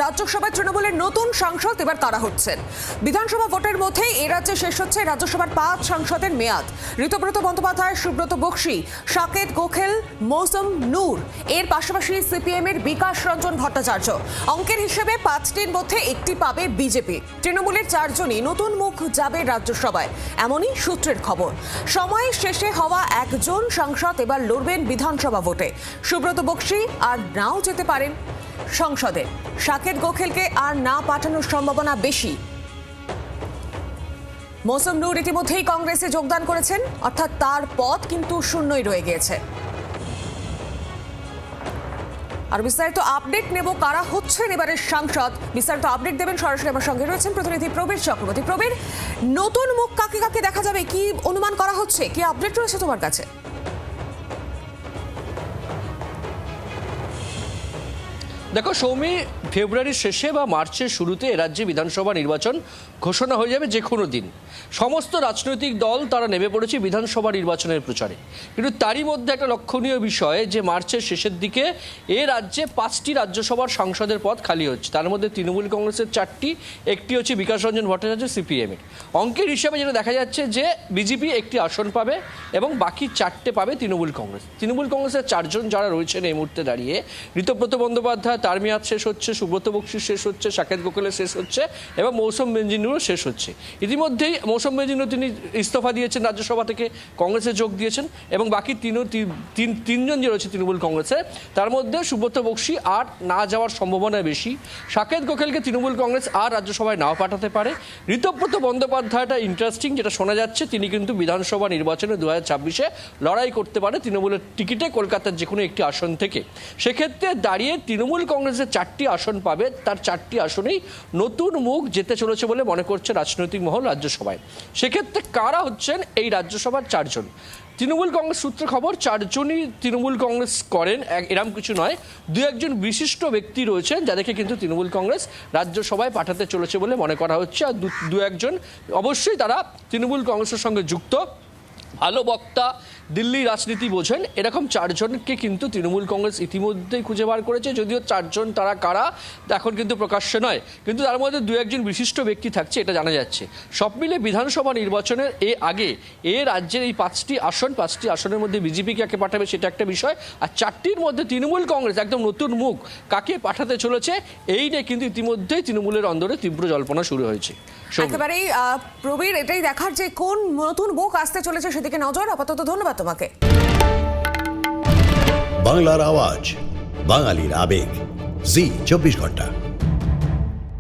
রাজ্যসভায় তৃণমূলের নতুন সাংসদ এবার কারা হচ্ছেন। বিধানসভা ভোটের মধ্যেই এ রাজ্যে শেষ হচ্ছে রাজ্যসভার 5 সাংসদের মেয়াদ। ঋতব্রত বন্দ্যোপাধ্যায়, সুব্রত বক্সী, সাকেত গোখেল, মৌসুম নূর, এর পাশাপাশি সিপিএম এর বিকাশ রঞ্জন ভট্টাচার্য। অঙ্কের হিসেবে 5টির মধ্যে একটি পাবে বিজেপি। তৃণমূলের 4 জনই নতুন মুখ যাবে রাজ্যসভায়, এমনই সূত্রের খবর। সময় শেষে হওয়া একজন সাংসদ এবার লড়বেন বিধানসভা ভোটে। সুব্রত বক্সী আর নাও যেতে পারেন সংসদে। সাকেত গোখেলকে আর না পাঠানোর সম্ভাবনা বেশি। মৌসুম নূর ইতিমধ্যেই কংগ্রেসে যোগদান করেছেন, অর্থাৎ তার পদ কিন্তু শূন্যই রয়ে গিয়েছে। আর বিস্তারিত আপডেট নেব কারা হচ্ছেন এবারের সাংসদ। বিস্তারিত আপডেট দেবেন সরাসরি আমার সঙ্গে রয়েছেন প্রতিনিধি প্রবীর চক্রবর্তী। প্রবীর, নতুন মুখ কাকে কাকে দেখা যাবে, কি অনুমান করা হচ্ছে, কি আপডেট রয়েছে তোমার কাছে? দেখো সৌমি, ফেব্রুয়ারির শেষে বা মার্চের শুরুতে রাজ্যে বিধানসভা নির্বাচন ঘোষণা হয়ে যাবে যে কোনো দিন। সমস্ত রাজনৈতিক দল তারা নেমে পড়েছে বিধানসভা নির্বাচনের প্রচারে। কিন্তু তারই মধ্যে একটা লক্ষণীয় বিষয় যে মার্চের শেষের দিকে এ রাজ্যে 5টি রাজ্যসভার সাংসদের পদ খালি হচ্ছে। তার মধ্যে তৃণমূল কংগ্রেসের 4টি, একটি হচ্ছে বিকাশ রঞ্জন ভট্টাচার্য সিপিএমের। অঙ্কের হিসাবে যেটা দেখা যাচ্ছে যে বিজেপি একটি আসন পাবে এবং বাকি 4টে পাবে তৃণমূল কংগ্রেস। তৃণমূল কংগ্রেসের 4 জন যারা রয়েছেন এই মুহূর্তে দাঁড়িয়ে, ঋতব্রত বন্দ্যোপাধ্যায় তার মেয়াদ শেষ হচ্ছে, সুব্রত বক্সী শেষ হচ্ছে, সাকেত গোখেলের শেষ হচ্ছে এবং মৌসুম বেঞ্জিনুরও শেষ হচ্ছে। ইতিমধ্যেই মৌসুম বেঞ্জিনুর তিনি ইস্তফা দিয়েছেন, রাজ্যসভা থেকে কংগ্রেসে যোগ দিয়েছেন এবং বাকি তিনজন যে রয়েছে তৃণমূল কংগ্রেসে, তার মধ্যে সুব্রত বক্সী আর না যাওয়ার সম্ভাবনা বেশি। সাকেত গোখেলকে তৃণমূল কংগ্রেস আর রাজ্যসভায় নাও পাঠাতে পারে। ঋতব্রত বন্দ্যোপাধ্যায়টা ইন্টারেস্টিং, যেটা শোনা যাচ্ছে তিনি কিন্তু বিধানসভা নির্বাচনে 2026-এ লড়াই করতে পারে তৃণমূলের টিকিটে কলকাতার যে কোনো একটি আসন থেকে। সেক্ষেত্রে দাঁড়িয়ে তৃণমূল কংগ্রেসের 4টি আসন পাবে, তার 4টি আসনেই নতুন মুখ যেতে চলেছে বলে মনে করছে রাজনৈতিক মহল রাজ্যসভায়। সেক্ষেত্রে কারা হচ্ছেন এই রাজ্যসভার 4 জন? তৃণমূল কংগ্রেস সূত্রে খবর 4 জনই তৃণমূল কংগ্রেস করেন, এরম কিছু নয়। 2-1 বিশিষ্ট ব্যক্তি রয়েছেন যাদেরকে কিন্তু তৃণমূল কংগ্রেস রাজ্যসভায় পাঠাতে চলেছে বলে মনে করা হচ্ছে। আর 2-1 অবশ্যই তারা তৃণমূল কংগ্রেসের সঙ্গে যুক্ত, ভালো বক্তা, দিল্লি রাজনীতি বোঝেন, এরকম 4 জনকে কিন্তু তৃণমূল কংগ্রেস ইতিমধ্যেই খুঁজে বার করেছে। যদিও 4 জন তারা কারা এখন কিন্তু প্রকাশ্য নয়, কিন্তু তার মধ্যে 2-1 বিশিষ্ট ব্যক্তি থাকছে, এটা জানা যাচ্ছে। সব মিলে বিধানসভা নির্বাচনের আগে রাজ্যের এই 5টি আসনের মধ্যে বিজেপি কাকে পাঠাবে সেটা একটা বিষয়। আর 4টির মধ্যে তৃণমূল কংগ্রেস একদম নতুন মুখ কাকে পাঠাতে চলেছে এই নিয়ে কিন্তু ইতিমধ্যেই তৃণমূলের অন্দরে তীব্র জল্পনা শুরু হয়েছে। একেবারেই প্রবীর, এটাই দেখার যে কোন নতুন মুখ আসতে চলেছে সেদিকে নজর। আপাতত ধন্যবাদ তোমাকে। বাংলার আওয়াজ, বাঙালির আবেগ, জি 24 ঘন্টা।